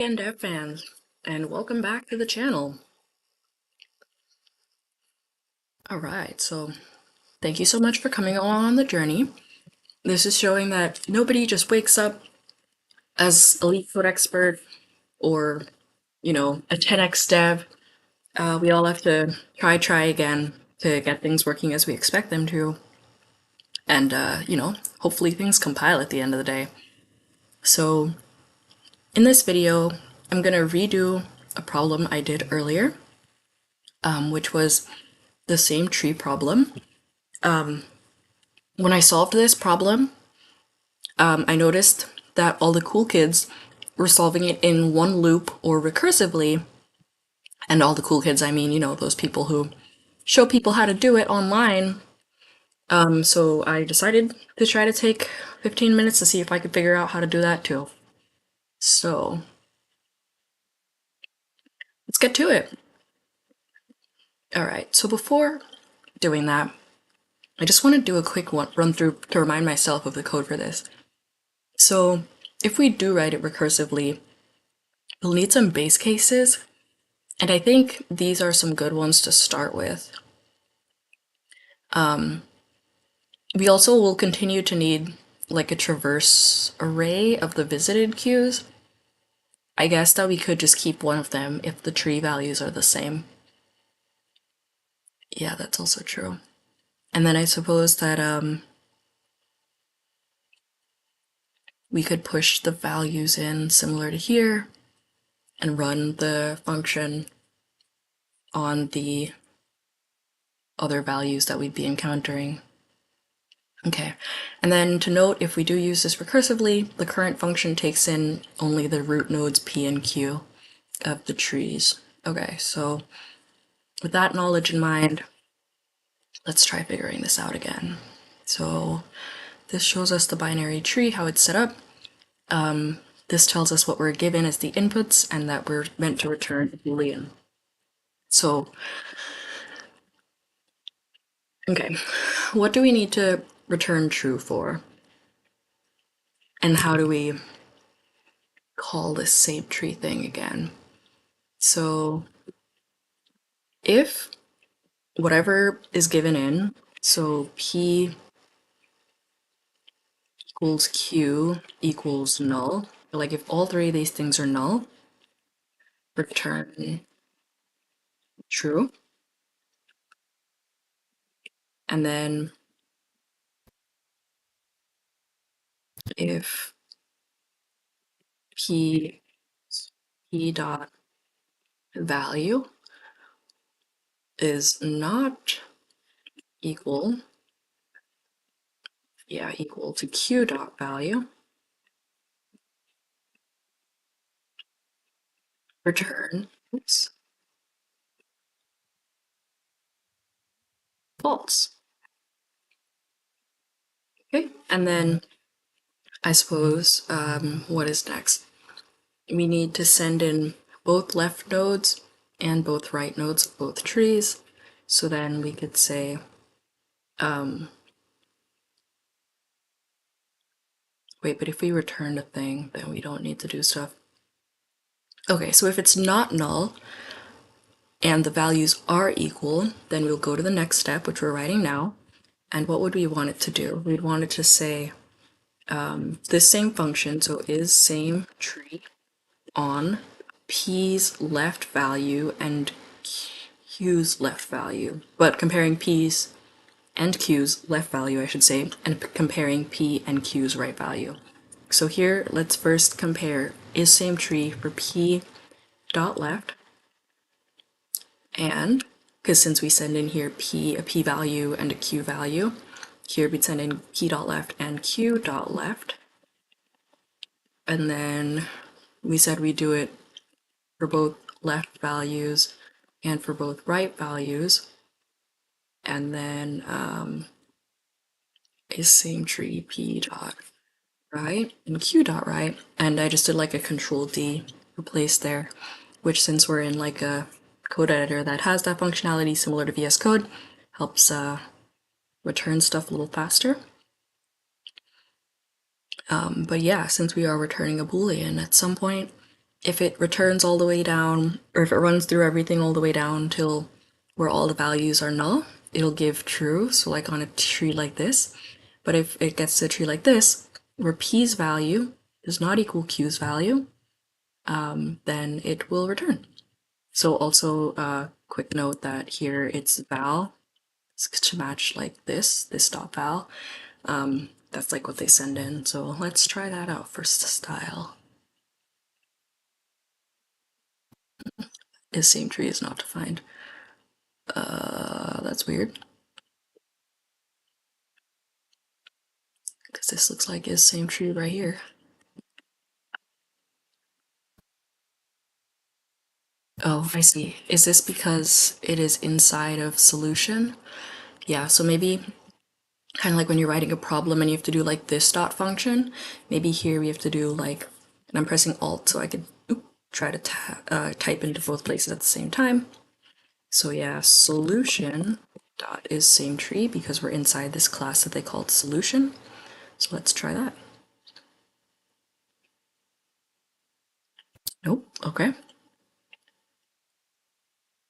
And Dev fans, and welcome back to the channel. Alright, so thank you so much for coming along on the journey. This is showing that nobody just wakes up as a LeetCode expert or, a 10x dev. We all have to try again to get things working as we expect them to. And, hopefully things compile at the end of the day. So in this video, I'm going to redo a problem I did earlier, which was the same tree problem. When I solved this problem, I noticed that all the cool kids were solving it in one loop or recursively. And all the cool kids, I mean, those people who show people how to do it online. So I decided to try to take 15 minutes to see if I could figure out how to do that too. So let's get to it. All right, so before doing that, I just want to do a quick run through to remind myself of the code for this. So if we do write it recursively, we'll need some base cases, and I think these are some good ones to start with. We also will continue to need like a traverse array of the visited queues. I guess that we could just keep one of them if the tree values are the same. Yeah, that's also true. And then I suppose that we could push the values in similar to here and run the function on the other values that we'd be encountering. Okay, and then to note, if we do use this recursively, the current function takes in only the root nodes p and q of the trees. Okay, so with that knowledge in mind, let's try figuring this out again. So this shows us the binary tree, how it's set up. This tells us what we're given as the inputs and that we're meant to return a Boolean. So, okay, what do we need to return true for? And how do we call this same tree thing again? So if whatever is given in, so p equals q equals null, like if all three of these things are null, return true. And then if p dot value is not equal to q dot value, return false. Okay, and then I suppose what is next? We need to send in both left nodes and both right nodes of both trees. So then we could say wait, but if we return a thing, then we don't need to do stuff. Okay, so if it's not null and the values are equal, then we'll go to the next step, which we're writing now. And what would we want it to do? We'd want it to say this same function, so is same tree on p's left value and q's left value, but comparing p's and q's left value, I should say, and comparing p and q's right value. So here, let's first compare is same tree for p dot left, and because since we send in here a p value and a q value, here we'd send in p dot left and q dot left, and then we said we do it for both left values and for both right values, and then is same tree p dot right and q dot right, and I just did like a control D replace there, which since we're in like a code editor that has that functionality similar to VS Code, helps return stuff a little faster. But yeah, since we are returning a Boolean at some point, if it returns all the way down, or if it runs through everything all the way down till where all the values are null, it'll give true, so like on a tree like this. But if it gets to a tree like this, where p's value does not equal q's value, then it will return. So also quick note that here it's val to match like this dot val. That's like what they send in. So let's try that out for style. Is same tree is not defined. That's weird. Because this looks like is same tree right here. Oh, I see. Is this because it is inside of solution? Yeah, so maybe kind of like when you're writing a problem and you have to do like this dot function, maybe here we have to do like, and I'm pressing Alt so I could try to type into both places at the same time. So yeah, solution dot is same tree because we're inside this class that they called solution. So let's try that. Nope, okay.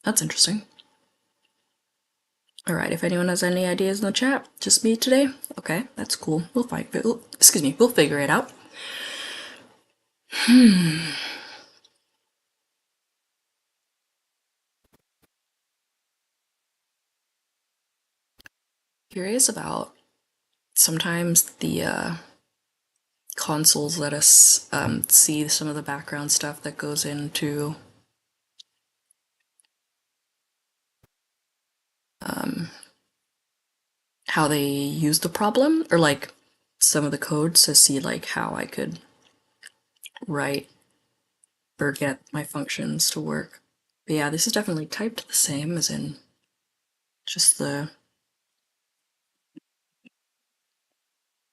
That's interesting. All right, if anyone has any ideas in the chat, just me today? Okay, that's cool. We'll figure it out. Curious about sometimes the consoles let us see some of the background stuff that goes into how they use the problem, or like some of the code to see like how I could write or get my functions to work. But yeah, this is definitely typed the same as in just the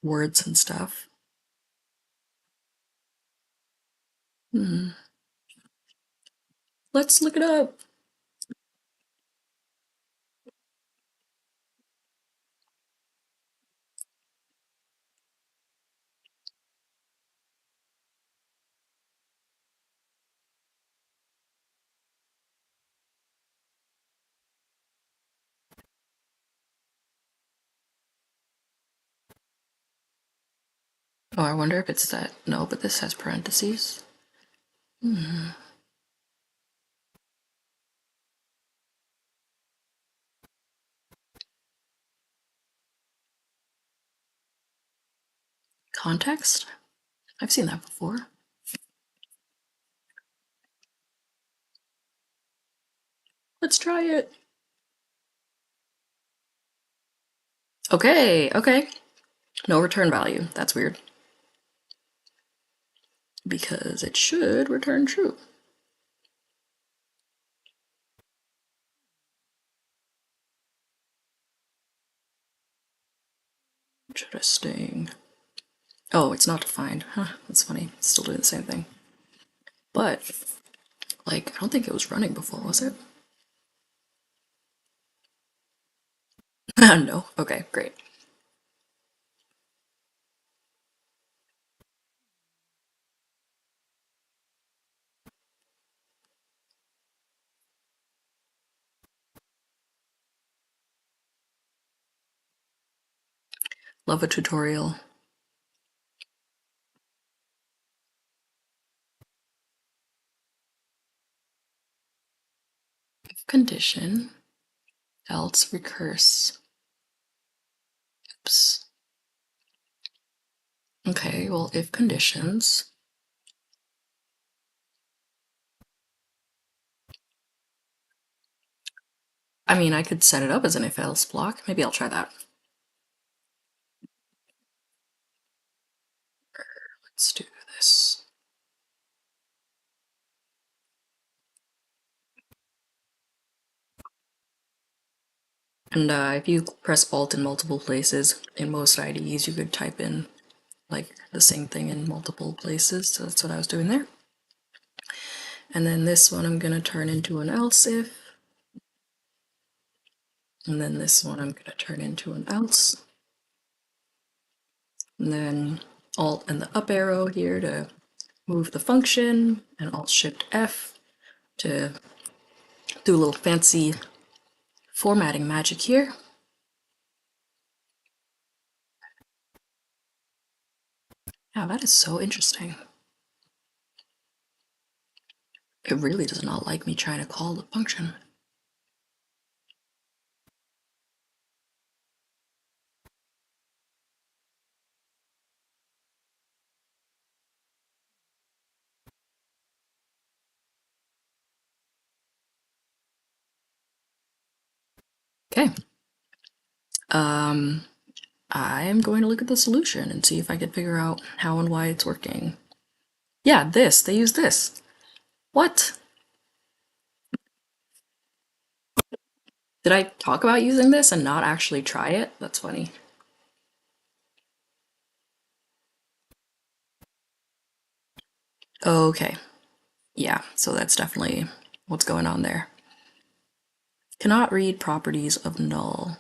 words and stuff. Let's look it up. Oh, I wonder if it's that. No, but this has parentheses. Context? I've seen that before. Let's try it. Okay, okay. No return value. That's weird. Because it should return true. Interesting. Oh, it's not defined. Huh, that's funny. It's still doing the same thing. But, like, I don't think it was running before, was it? No? Okay, great. Love a tutorial. If condition, else recurse. Oops. Okay, well, if conditions. I mean, I could set it up as an if else block. Maybe I'll try that. Let's do this. And if you press Alt in multiple places, in most IDEs, you could type in like the same thing in multiple places. So that's what I was doing there. And then this one I'm gonna turn into an else if. And then this one I'm gonna turn into an else. And then Alt and the up arrow here to move the function and Alt-Shift-F to do a little fancy formatting magic here. Yeah, that is so interesting. It really does not like me trying to call the function. Okay. I'm going to look at the solution and see if I can figure out how and why it's working. Yeah, they use this. What? Did I talk about using this and not actually try it? That's funny. Okay. Yeah, so that's definitely what's going on there. Cannot read properties of null.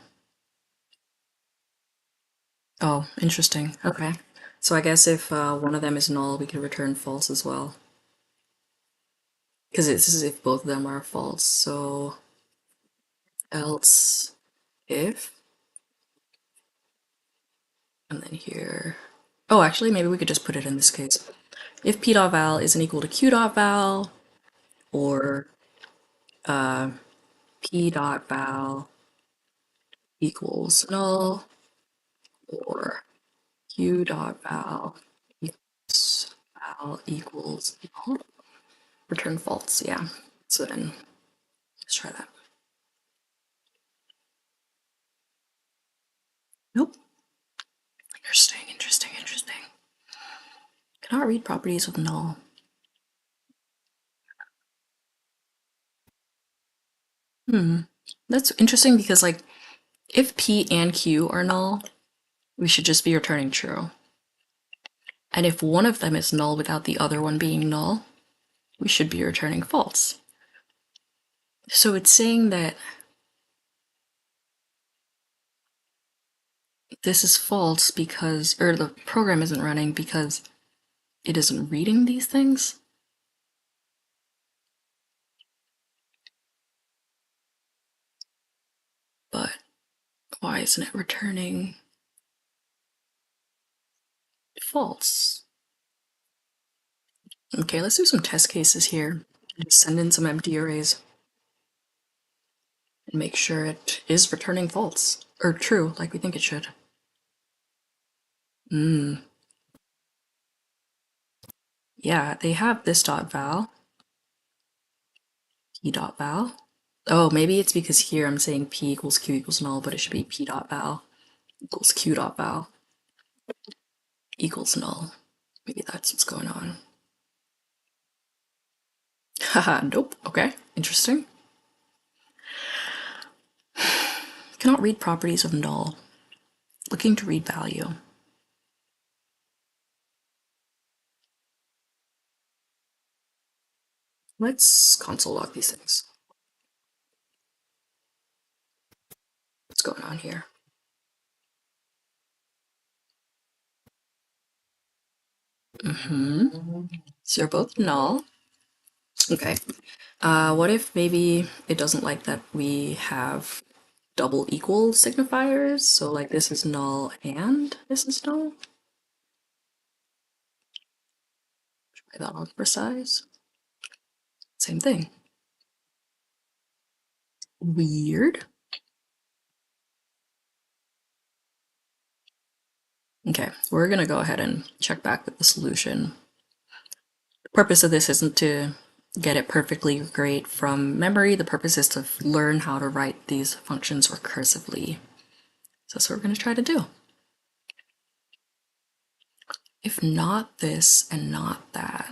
Oh, interesting. Okay. So I guess if one of them is null, we could return false as well. Because this is if both of them are false. So else if, and then here. Oh, actually, maybe we could just put it in this case. If p.val isn't equal to q.val, or p.val equals null, or q.val equals null, return false. Yeah. So then let's try that. Nope. Interesting, interesting, interesting. Cannot read properties of null. That's interesting because, like, if p and q are null, we should just be returning true. And if one of them is null without the other one being null, we should be returning false. So it's saying that this is false because, or the program isn't running because it isn't reading these things. But why isn't it returning false? Okay, let's do some test cases here. Just send in some empty arrays and make sure it is returning false, or true, like we think it should. Yeah, they have this dot val, p dot val. Oh, maybe it's because here I'm saying p equals q equals null, but it should be p dot val equals q dot val equals null. Maybe that's what's going on. Haha, nope. Okay, interesting. Cannot read properties of null. Looking to read value. Let's console log these things. What's going on here? So they're both null. Okay. What if maybe it doesn't like that we have double equal signifiers? So like this is null and this is null? Try that on for size. Same thing. Weird. Okay, we're gonna go ahead and check back with the solution. The purpose of this isn't to get it perfectly great from memory. The purpose is to learn how to write these functions recursively. So that's what we're gonna try to do. If not this and not that,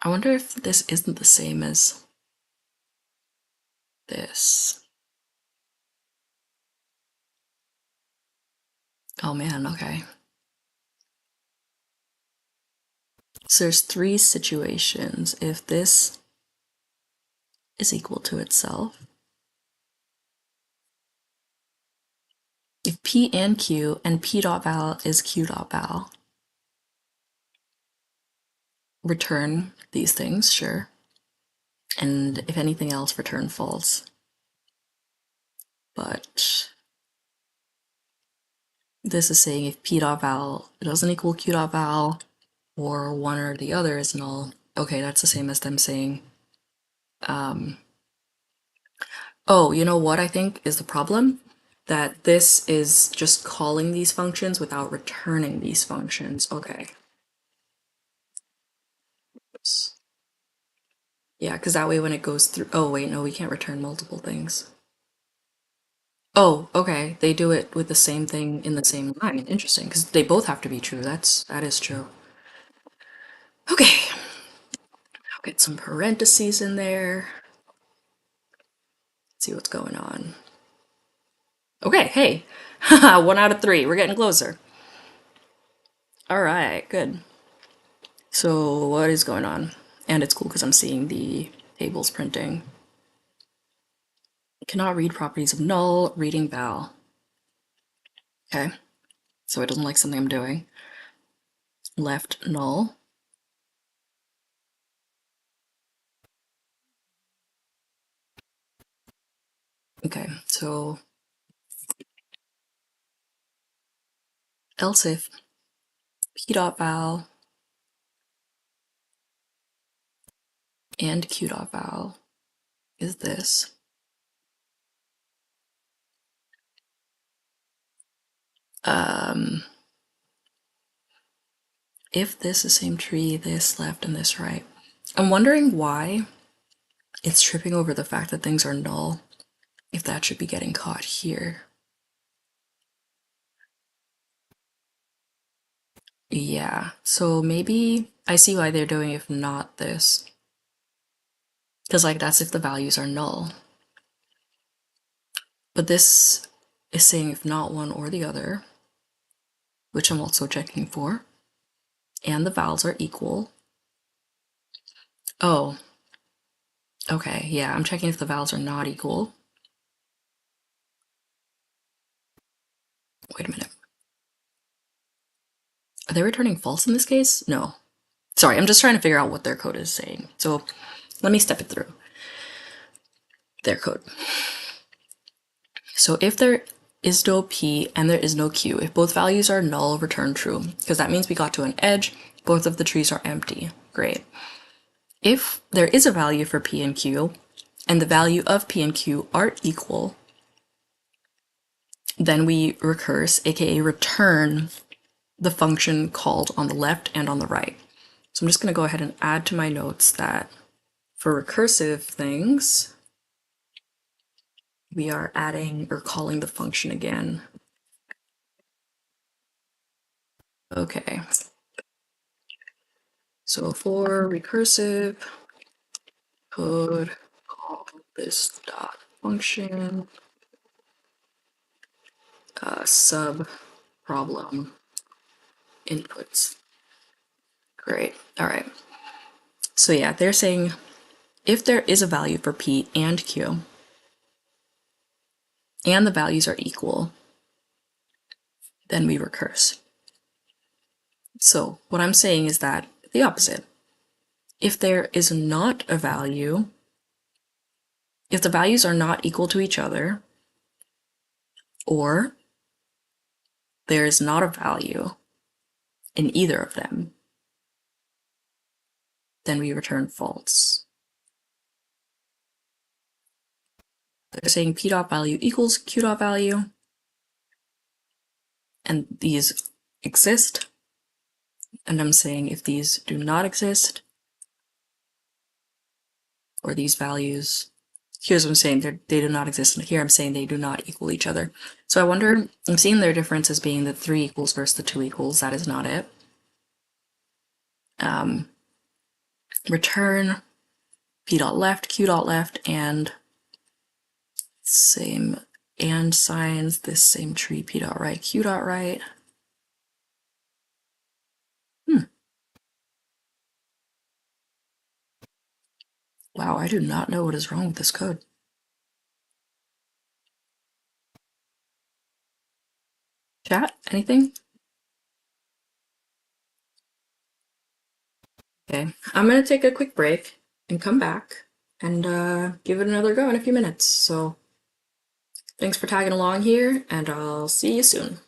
I wonder if this isn't the same as this. Oh man, okay. So there's three situations. If this is equal to itself, if p and q and p dot val is q dot val, return these things, sure. And if anything else, return false. But this is saying if p.val doesn't equal q.val, or one or the other is null. Okay, that's the same as them saying, oh, you know what I think is the problem? That this is just calling these functions without returning these functions. Okay. Oops. Yeah, because that way when it goes through, oh wait, no, we can't return multiple things. Oh, okay, they do it with the same thing in the same line. Interesting, because they both have to be true. That is true. Okay, I'll get some parentheses in there. See what's going on. Okay, hey, 1 out of 3. We're getting closer. All right, good. So what is going on? And it's cool because I'm seeing the tables printing. Cannot read properties of null, reading val. Okay, so it doesn't like something I'm doing. Left null. Okay, so else if p.val and q.val is this. If this is same tree, this left and this right. I'm wondering why it's tripping over the fact that things are null, if that should be getting caught here. Yeah, so maybe I see why they're doing if not this. Because like that's if the values are null. But this is saying if not one or the other, which I'm also checking for, and the vowels are equal. Oh, okay, yeah, I'm checking if the vowels are not equal. Wait a minute. Are they returning false in this case? No. Sorry, I'm just trying to figure out what their code is saying. So let me step it through. Their code. So if there is no p and there is no q, if both values are null, return true, because that means we got to an edge, both of the trees are empty. Great. If there is a value for p and q, and the value of p and q are equal, then we recurse, aka return, the function called on the left and on the right. So I'm just going to go ahead and add to my notes that for recursive things, we are adding or calling the function again. Okay. So for recursive, code call this dot function sub problem inputs. Great. All right. So yeah, they're saying if there is a value for p and q, and the values are equal, then we recurse. So what I'm saying is that the opposite. If there is not a value, if the values are not equal to each other, or there is not a value in either of them, then we return false. They're saying p dot value equals q dot value, and these exist. And I'm saying if these do not exist, or these values, here's what I'm saying, they do not exist, and here I'm saying they do not equal each other. So I wonder, I'm seeing their difference as being the 3 equals versus the 2 equals. That is not it. Return p dot left, q dot left, and same and signs, this same tree, p dot right, q dot right. Wow, I do not know what is wrong with this code. Chat, anything? Okay, I'm gonna take a quick break and come back and give it another go in a few minutes. So thanks for tagging along here, and I'll see you soon.